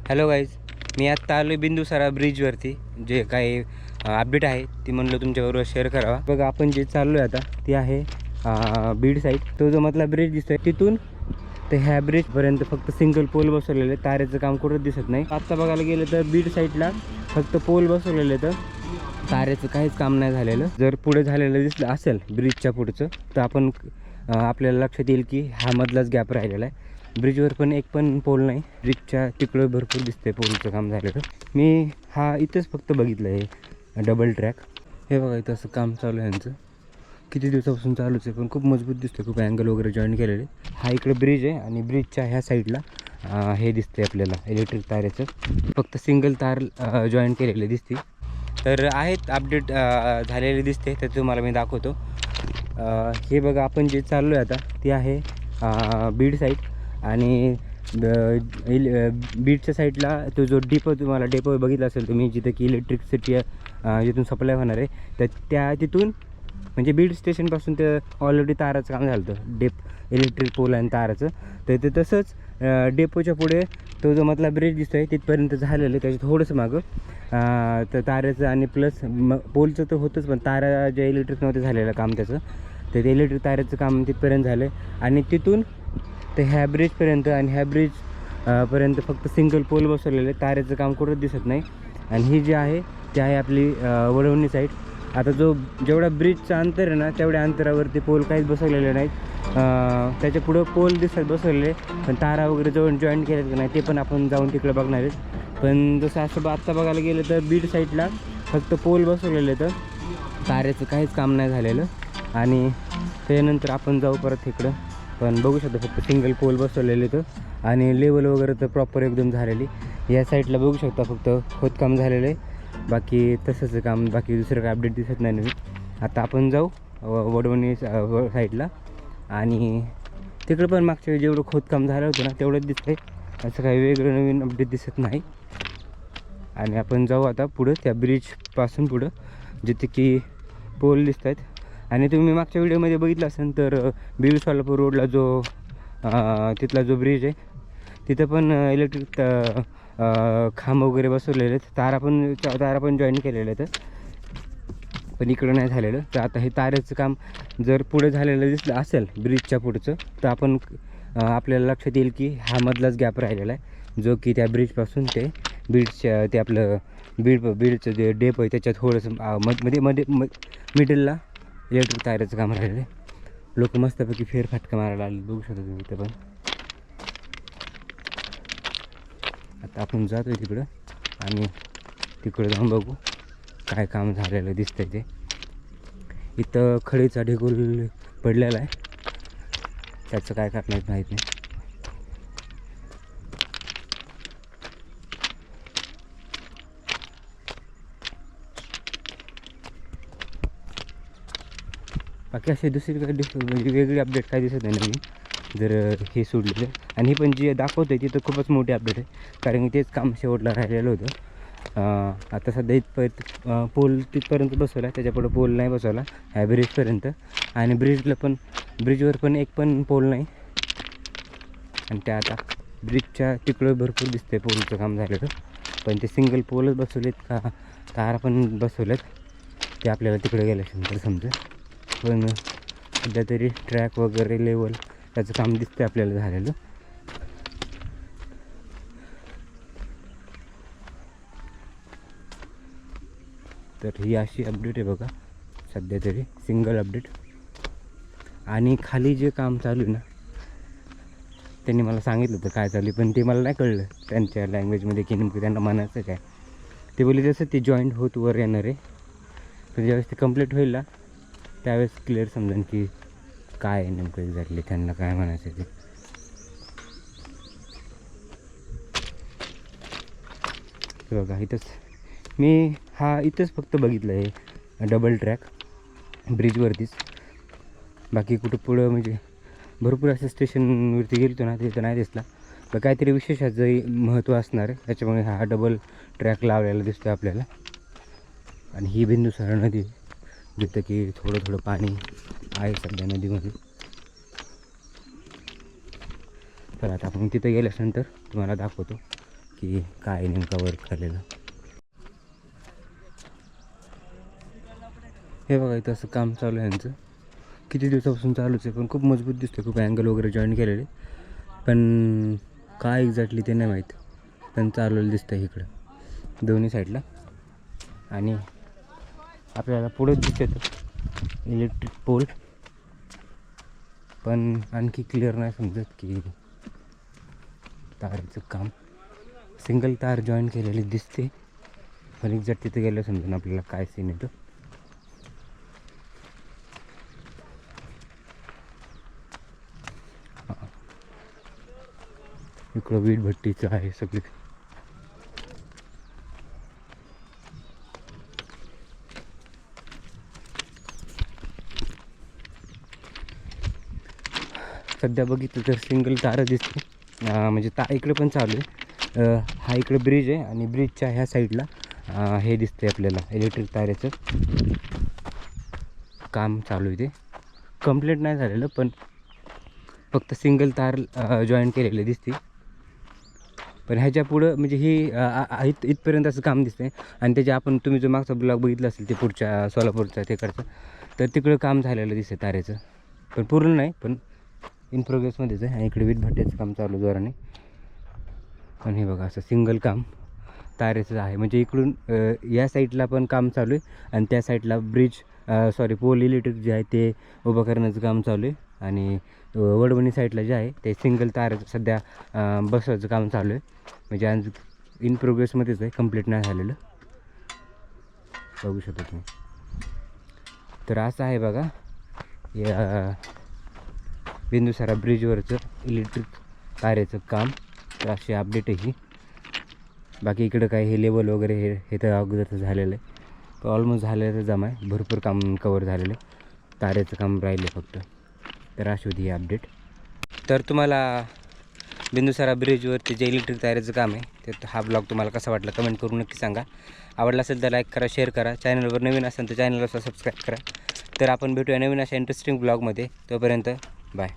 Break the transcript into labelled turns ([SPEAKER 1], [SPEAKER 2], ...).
[SPEAKER 1] Hello guys, मी आत्ता आलो बिंदुसारा ब्रिजवरती. जे काही अपडेट आहे ती म्हणलं तुमच्याबरोबर शेअर करावा. बघा, आपण जे चाललो आहे आता ती आहे बीड साईड. तो जो मधला ब्रिज दिसतोय तिथून तर ह्या ब्रिजपर्यंत फक्त सिंगल पोल बसवलेले, तारेचं काम कुठंच दिसत नाही. आत्ता बघायला गेलं तर बीड साईडला फक्त पोल बसवलेले, तर तारेचं काहीच काम नाही झालेलं. जर पुढे झालेलं दिसलं असेल ब्रिजच्या पुढचं तर आपण आपल्याला लक्षात येईल की हा मधलाच गॅप राहिलेला आहे. ब्रिजवर पण एक पण पोल नाही, ब्रिजच्या तिकडं भरपूर दिसते पोलचं काम झालेलं. मी हा इथंच फक्त बघितलं आहे डबल ट्रॅक. हे बघा, इथं असं काम चालू आहे यांचं, किती दिवसापासून चालूच आहे, पण खूप मजबूत दिसतं, खूप अँगल वगैरे जॉईन केलेले. हा इकडे ब्रिज आहे आणि ब्रिजच्या ह्या साईडला हे दिसते आपल्याला इलेक्ट्रिक तारेचं, फक्त सिंगल तार जॉईन केलेले दिसते. तर आहेत अपडेट झालेले दिसते, तर तुम्हाला मी दाखवतो. हे बघा, आपण जे चाललो आहे आता ती आहे बीड साईड. आणि बीडच्या साईडला तो जो डेपो, तुम्हाला डेपो बघितला असेल तुम्ही, जिथं की इलेक्ट्रिसिटी जिथून सप्लाय होणार आहे, तर त्या तिथून म्हणजे बीड स्टेशनपासून ते ऑलरेडी ताराचं काम झालं होतं, इलेक्ट्रिक पोल आणि ताराचं. तर ते तसंच डेपोच्या पुढे तो जो मधला ब्रिज दिसतो आहे तिथपर्यंत झालेलं आहे. त्याच्या थोडंसं मागं तर ताराचं आणि प्लस पोलचं तर होतंच, पण तारा जे इलेक्ट्रिक नव्हतं झालेलं काम त्याचं, तर ते इलेक्ट्रिक ताराचं काम तिथपर्यंत झालं आहे. आणि तिथून तर ह्या ब्रिजपर्यंत आणि ह्या ब्रिज पर्यंत फक्त सिंगल पोल बसवलेले, तारेचं काम कुठंच दिसत नाही. आणि ही जी आहे ती आहे आपली वडवणी साईड. आता जेवढा ब्रिजचं अंतर आहे ना, तेवढ्या अंतरावरती पोल काहीच बसवलेले नाहीत. त्याच्या पुढं पोल बसवलेले, पण तारा वगैरे जॉईंट केले की नाही ते पण आपण जाऊन तिकडे बघणार आहेत. पण जसं असं आत्ता बघायला गेलं तर बीड साईडला फक्त पोल बसवलेले, तर तारेचं काहीच काम नाही झालेलं. आणि त्यानंतर आपण जाऊ परत इकडं, पण बघू शकतो फक्त सिंगल पोल बसवलेले तर, आणि लेवल वगैरे तर प्रॉपर एकदम झालेली. या साईडला बघू शकता फक्त खोदकाम झालेलं आहे, बाकी तसंच काम, बाकी दुसरं काय अपडेट दिसत नाही नवीन. आता आपण जाऊ वडवणी साईडला, आणि तिकडं पण मागच्या वेळी जेवढं खोदकाम झालं होतं ना तेवढंच दिसतंय, असं काही वेगळं नवीन अपडेट दिसत नाही. आणि आपण जाऊ आता पुढं त्या ब्रिजपासून पुढं जिथे की पोल दिसत आहेत. आणि तुम्ही मागच्या व्हिडिओमध्ये बघितलं असेल तर बीड सोलापूर रोडला जो तिथला जो ब्रिज आहे तिथं पण इलेक्ट्रिक खांब वगैरे बसवलेले आहेत, तारा पण जॉईन केलेले आहेत, पण इकडं नाही झालेलं. तर आता हे तारेचं काम जर पुढे झालेलं दिसलं असेल ब्रिजच्या पुढचं तर आपण आपल्याला लक्षात येईल की हा मधलाच गॅप राहिलेला आहे, जो की त्या ब्रिजपासून ते बीडच्या ते आपलं बीडचं जे डेप आहे त्याच्या थोडंसं मध्ये मिडलला इलेक्ट्रिक तारेचं काम राहिलेलं आहे. लोक मस्तपैकी फेरफटका मारायला आले, बघू शकता तुम्ही इथं. पण आता आपण जातो आहे तिकडं, आणि तिकडं जाऊन बघू काय काम झालेलं दिसतंय ते. इथं खडीचा ढिगोल पडलेला आहे, त्याचं काय करणार माहीत नाही. बाकी असे दुसरीकडे म्हणजे वेगळी अपडेट काय दिसत नाही नवीन, जर हे सोडलेलं. आणि हे पण जे दाखवतं आहे तिथं खूपच मोठी अपडेट आहे, कारण की तेच काम शेवटला राहिलेलं होतं. आता सध्या इथपर्यंत पोल तिथपर्यंत बसवला, त्याच्यापुढं पोल नाही बसवला ह्या ब्रिजपर्यंत. आणि ब्रिजवर पण एक पण पोल नाही. आणि त्या आता ब्रिजच्या तिकडं भरपूर दिसते पोलचं काम झालेलं, पण ते सिंगल पोलच बसवलेत का तारा पण बसवलेत ते आपल्याला तिकडे गेल्यानंतर समजेल. पण सध्या तरी ट्रॅक वगैरे लेवल त्याचं काम दिसतं आपल्याला झालेलं. तर ही अशी अपडेट आहे बघा, सध्या तरी सिंगल अपडेट. आणि खाली जे काम चालू आहे ना, त्यांनी मला सांगितलं होतं काय चालू आहे, पण ते मला नाही कळलं त्यांच्या लँग्वेजमध्ये की नेमकं त्यांना म्हणायचं काय. ते बोलले जसं ते जॉईंट होत वर येणार आहे, पण ज्यावेळेस ते कंप्लीट होईल ना त्यावेळेस क्लिअर समजेल की काय आहे नेमकं एक्झॅक्टली त्यांना काय म्हणायचं ते. बघा, इथंच फक्त बघितलं आहे डबल ट्रॅक ब्रिजवरतीच, बाकी कुठं पुढं म्हणजे भरपूर असं स्टेशनवरती गेलो ना तिथं नाही दिसला. तर काहीतरी विशेषाचं महत्त्व असणार आहे, त्याच्यामुळे हा डबल ट्रॅक लावलेला दिसतो आपल्याला. आणि ही बिंदुसारा नदी, जिथं की थोडं पाणी आहे सध्या नदीमध्ये. तर आता आपण तिथं गेल्यानंतर तुम्हाला दाखवतो की काय नेमका वर्क झालेला. हे बघा इथं असं काम चालू आहे यांचं, किती दिवसापासून चालूच आहे, पण खूप मजबूत दिसते, खूप अँगल वगैरे जॉईन केलेले, पण काय एक्झॅक्टली ते नाही माहीत, पण चालवलं दिसतं इकडं दोन्ही साईडला. आणि आपल्याला पुढेच दिसतं इलेक्ट्रिक पोल, पण आणखी क्लिअर नाही समजत की ताराचं काम. सिंगल तार जॉईन केलेली दिसते, पण एक्झॅक्ट तिथे गेलं समजून आपल्याला काय सीन येतो. इकडं वीट भट्टीचं आहे सगळी. सध्या बघितलं तर सिंगल तार दिसते, म्हणजे इकडे पण चालू आहे. हा इकडे ब्रिज आहे आणि ब्रिजच्या ह्या साईडला हे दिसते आपल्याला इलेक्ट्रिक तारेचं काम चालू आहे. ते कंप्लीट नाही झालेलं, पण फक्त सिंगल तार जॉईन केलेले दिसते. पण ह्याच्या पुढं म्हणजे ही इथपर्यंत असं काम दिसतंय. आणि त्याच्या तुम्ही जो मागचा ब्लॉग बघितला असेल ते पुढच्या सोलापूरचा तिकडचं, तर तिकडं काम झालेलं दिसतं तारेचं, पण पूर्ण नाही, पण इन प्रोग्रेसमध्येच आहे. आणि इकडे वीट भट्ट्याचं काम चालू जोराने. पण हे बघा असं सिंगल काम तारेचं आहे, म्हणजे इकडून या साईडला पण काम चालू आहे आणि त्या साईडला पोल इलेक्ट्रिक जे आहे ते उभं करण्याचं काम चालू आहे. आणि वडवणी साईडला जे आहे ते सिंगल ताराचं सध्या बसवायचं काम चालू आहे, म्हणजे आज इन प्रोग्रेसमध्येच आहे, कंप्लीट नाही झालेलं, बघू शकता तुम्ही. तर असं आहे बघा या बिंदुसारा ब्रिजवरचं इलेक्ट्रिक तारेचं काम. तर अशी अपडेट आहे ही. बाकी इकडं काय हे लेवल वगैरे हे तर अगोदरचं झालेलं आहे, तर ऑलमोस्ट झालेलं जमा आहे, भरपूर काम कवर झालेलं आहे, तारेचं काम राहिलं फक्त. तर अशी होती ही अपडेट. तर तुम्हाला बिंदुसारा ब्रिजवरती जे इलेक्ट्रिक तारेचं काम आहे ते हा ब्लॉग तुम्हाला कसा वाटला कमेंट करून नक्की सांगा. आवडला असेल तर लाईक करा, शेअर करा. चॅनलवर नवीन असेल तर चॅनलला सबस्क्राईब करा. तर आपण भेटूया नवीन अशा इंटरेस्टिंग ब्लॉगमध्ये. तोपर्यंत बाय.